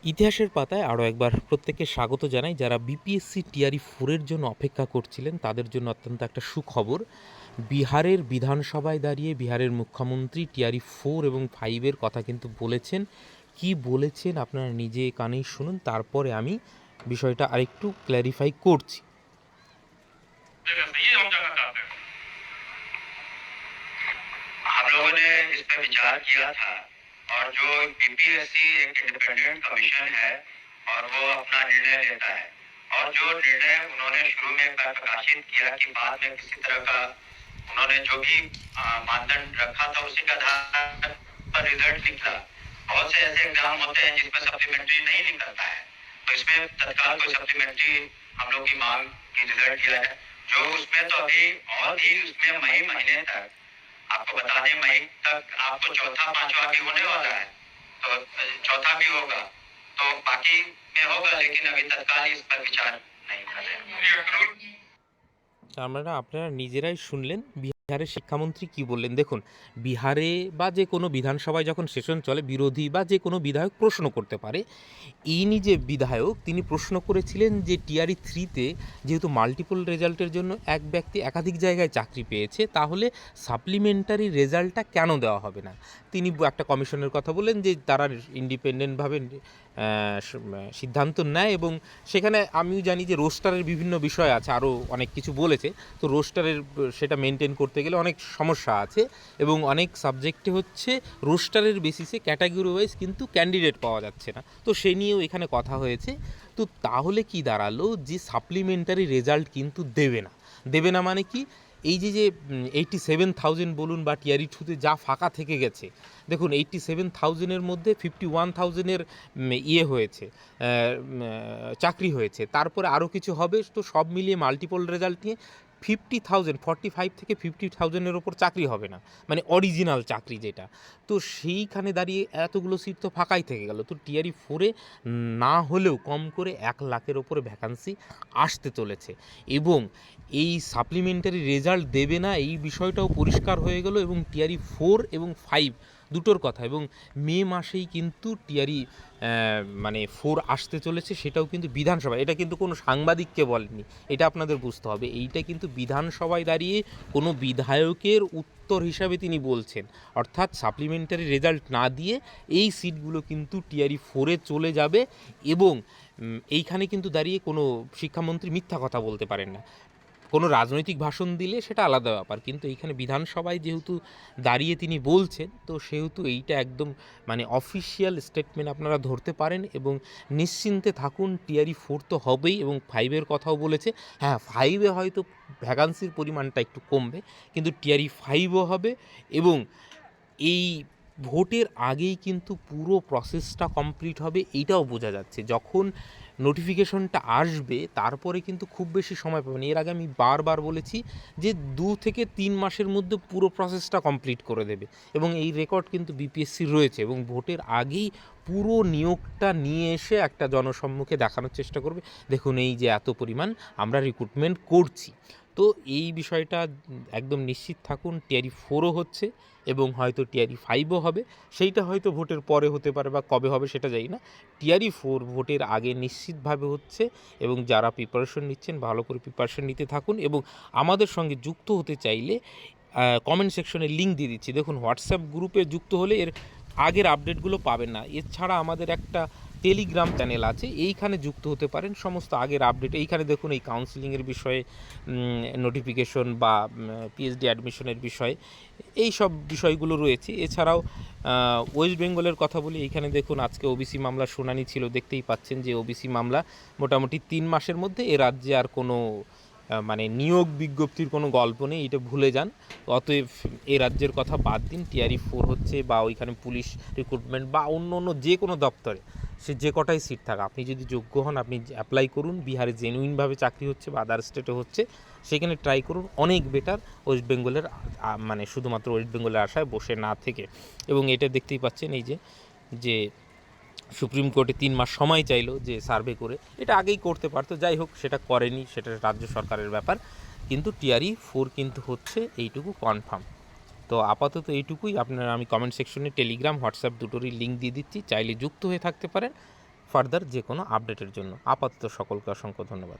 ইতিহাসের পাতায় আরও একবার প্রত্যেককে স্বাগত জানাই। যারা বিপিএসসি টিআরই 4-এর জন্য অপেক্ষা করছিলেন তাদের জন্য অত্যন্ত একটা সুখবর। বিহারের বিধানসভায় দাঁড়িয়ে বিহারের মুখ্যমন্ত্রী টিআরই 4 এবং 5-এর কথা কিন্তু বলেছেন। কি বলেছেন আপনারা নিজে কানেই শুনুন, তারপরে আমি বিষয়টা আরেকটু ক্ল্যারিফাই করছি। हम लोगों ने इस पर विचार किया था और जो बीपीएससी एक इंडिपेंडेंट कमीशन है और वो अपना निर्णय लेता है और जो निर्णय उन्होंने शुरू में प्रकाशित किया कि बाद में किसी तरह का उन्होंने जो भी मानदंड रखा था उसी के आधार पर रिजल्ट निकला। बहुत से ऐसे एग्जाम होते हैं जिसमें सप्लीमेंट्री नहीं निकलता है, तो इसमें तत्काल कोई सप्लीमेंट्री हम लोग की मांग की रिजल्ट दिया है जो उसमें तो अभी और भी उसमें मई महीने तक आपको बता दें, मई तक आपको चौथा पांचवा भी होने वाला है, तो चौथा भी होगा, तो बाकी में होगा, लेकिन अभी तत्काल इस पर विचार नहीं कर रहे। আপনারা নিজেরাই শুনলেন বিহারের শিক্ষামন্ত্রী কি বললেন। দেখুন, বিহারে বা যে কোনো বিধানসভায় যখন সেশন চলে, বিরোধী বা যে কোনো বিধায়ক প্রশ্ন করতে পারে। ইনি যে বিধায়ক, তিনি প্রশ্ন করেছিলেন যে টিআরই 3-তে যেহেতু মাল্টিপল রেজাল্টের জন্য এক ব্যক্তি একাধিক জায়গায় চাকরি পেয়েছে, তাহলে সাপ্লিমেন্টারি রেজাল্টটা কেন দেওয়া হবে না। তিনি একটা কমিশনের কথা বললেন যে তারা ইন্ডিপেন্ডেন্টভাবে সিদ্ধান্ত নেয়, এবং সেখানে আমিও জানি যে রোস্টারের বিভিন্ন বিষয় আছে, আরও অনেক কিছু বলেছে। তো রোস্টারের সেটা মেনটেন করতে গেলে অনেক সমস্যা আছে, এবং অনেক সাবজেক্টে হচ্ছে রোস্টারের বেসিসে ক্যাটাগরি ওয়াইজ কিন্তু ক্যান্ডিডেট পাওয়া যাচ্ছে না। তো সে নিয়েও এখানে কথা হয়েছে। তো তাহলে কি দাঁড়ালো যে সাপ্লিমেন্টারি রেজাল্ট কিন্তু দেবে না মানে কি, এই যে 87,000 বলুন বা টিআরই 2-তে যা ফাঁকা থেকে গেছে, দেখুন 87,000-এর মধ্যে 51,000-এর হয়েছে, চাকরি হয়েছে, তারপরে আরও কিছু হবে। তো সব মিলিয়ে মাল্টিপল রেজাল্ট নিয়ে 50,000, 45 থেকে 50,000-এর ওপর চাকরি হবে না, মানে অরিজিনাল চাকরি যেটা। তো সেইখানে দাঁড়িয়ে এতগুলো সিট তো ফাঁকাই থেকে গেল। তো টিআরই 4-এ না হলেও কম করে 1,00,000-এর ওপরে ভ্যাকান্সি আসতে চলেছে, এবং এই সাপ্লিমেন্টারি রেজাল্ট দেবে না এই বিষয়টাও পরিষ্কার হয়ে গেল। এবং টিআরই 4 এবং 5 দুটোর কথা, এবং মে মাসেই কিন্তু টিআরই 4 আসতে চলেছে, সেটাও কিন্তু বিধানসভায়। এটা কিন্তু কোনো সাংবাদিককে বলেনি, এটা আপনাদের বুঝতে হবে। এইটা কিন্তু বিধানসভায় দাঁড়িয়ে কোনো বিধায়কের উত্তর হিসাবে তিনি বলছেন, অর্থাৎ সাপ্লিমেন্টারি রেজাল্ট না দিয়ে এই সিটগুলো কিন্তু টিআরই 4-এ চলে যাবে। এবং এইখানে কিন্তু দাঁড়িয়ে কোনো শিক্ষামন্ত্রী মিথ্যা কথা বলতে পারেন না। কোনো রাজনৈতিক ভাষণ দিলে সেটা আলাদা ব্যাপার, কিন্তু এইখানে বিধানসভায় যেহেতু দাঁড়িয়ে তিনি বলছেন, তো সেহেতু এইটা একদম অফিসিয়াল স্টেটমেন্ট আপনারা ধরতে পারেন, এবং নিশ্চিন্তে থাকুন। টিআরই 4 তো হবেই, এবং 5-এর কথাও বলেছে। হ্যাঁ, 5-এ হয়তো ভ্যাকান্সির পরিমাণটা একটু কমবে, কিন্তু টিআরই 5-ও হবে। এবং এই ভোটের আগেই কিন্তু পুরো প্রসেসটা কমপ্লিট হবে, এইটাও বোঝা যাচ্ছে। যখন নোটিফিকেশনটা আসবে তারপরে কিন্তু খুব বেশি সময় পাবেন। এর আগে আমি বারবার বলেছি যে 2 থেকে 3 মাসের মধ্যে পুরো প্রসেসটা কমপ্লিট করে দেবে, এবং এই রেকর্ড কিন্তু বিপিএসসির রয়েছে। এবং ভোটের আগেই পুরো নিয়োগটা নিয়ে এসে একটা জনসম্মুখে দেখানোর চেষ্টা করবে, দেখুন এই যে এত পরিমাণ আমরা রিক্রুটমেন্ট করছি। তো এই বিষয়টা একদম নিশ্চিত থাকুন, টিআরই 4-ও হচ্ছে, এবং হয়তো টিআরই 5-ও হবে। সেইটা হয়তো ভোটের পরে হতে পারে, বা কবে হবে সেটা জানি না। টিআরই 4 ভোটের আগে নিশ্চিতভাবে হচ্ছে, এবং যারা প্রিপারেশন নিচ্ছেন ভালো করে প্রিপারেশন নিতে থাকুন। এবং আমাদের সঙ্গে যুক্ত হতে চাইলে কমেন্ট সেকশনে লিঙ্ক দিয়ে দিচ্ছি, দেখুন হোয়াটসঅ্যাপ গ্রুপে যুক্ত হলে এর আগের আপডেটগুলো পাবেন না। এছাড়া আমাদের একটা টেলিগ্রাম চ্যানেল আছে, এইখানে যুক্ত হতে পারেন, সমস্ত আগের আপডেট এইখানে দেখুন। এই কাউন্সিলিংয়ের বিষয়ে নোটিফিকেশন বা পিএইচডি অ্যাডমিশনের বিষয়ে এই সব বিষয়গুলো রয়েছে। এছাড়াও ওয়েস্ট বেঙ্গলের কথা বলি, এইখানে দেখুন আজকে ওবিসি মামলা শুনানি ছিল, দেখতেই পাচ্ছেন যে ওবিসি মামলা মোটামুটি 3 মাসের মধ্যে এ রাজ্যে আর কোনো নিয়োগ বিজ্ঞপ্তির কোনো গল্প নেই, এটা ভুলে যান। অতএব এ রাজ্যের কথা বাদ দিন। টিআরই 4 হচ্ছে, বা ওইখানে পুলিশ রিক্রুটমেন্ট বা অন্য যে কোনো দপ্তরে সে যে কটাই সিট থাকে, আপনি যদি যোগ্য হন আপনি অ্যাপ্লাই করুন। বিহারে জেনুইনভাবে চাকরি হচ্ছে বা আদার স্টেটে হচ্ছে, সেখানে ট্রাই করুন, অনেক বেটার ওয়েস্ট বেঙ্গলের শুধুমাত্র ওয়েস্ট বেঙ্গলের আশায় বসে না থেকে। এবং এটা দেখতেই পাচ্ছেন এই যে সুপ্রিম কোর্টে 3 মাস সময় চাইলো যে সার্ভে করে, এটা আগেই করতে পারতো, যাই হোক সেটা করেনি, সেটা রাজ্য সরকারের ব্যাপার। কিন্তু টিআরই 4 কিন্তু হচ্ছে, এইটুকু কনফার্ম। তো আপাতত এইটুকুই। আপনারা, আমি কমেন্ট সেকশনে টেলিগ্রাম হোয়াটসঅ্যাপ দুটোরই লিঙ্ক দিয়ে দিচ্ছি, চাইলে যুক্ত হয়ে থাকতে পারেন। ফার্দার যে কোনো আপডেটের জন্য। আপাতত সকলকে অসংখ্য ধন্যবাদ।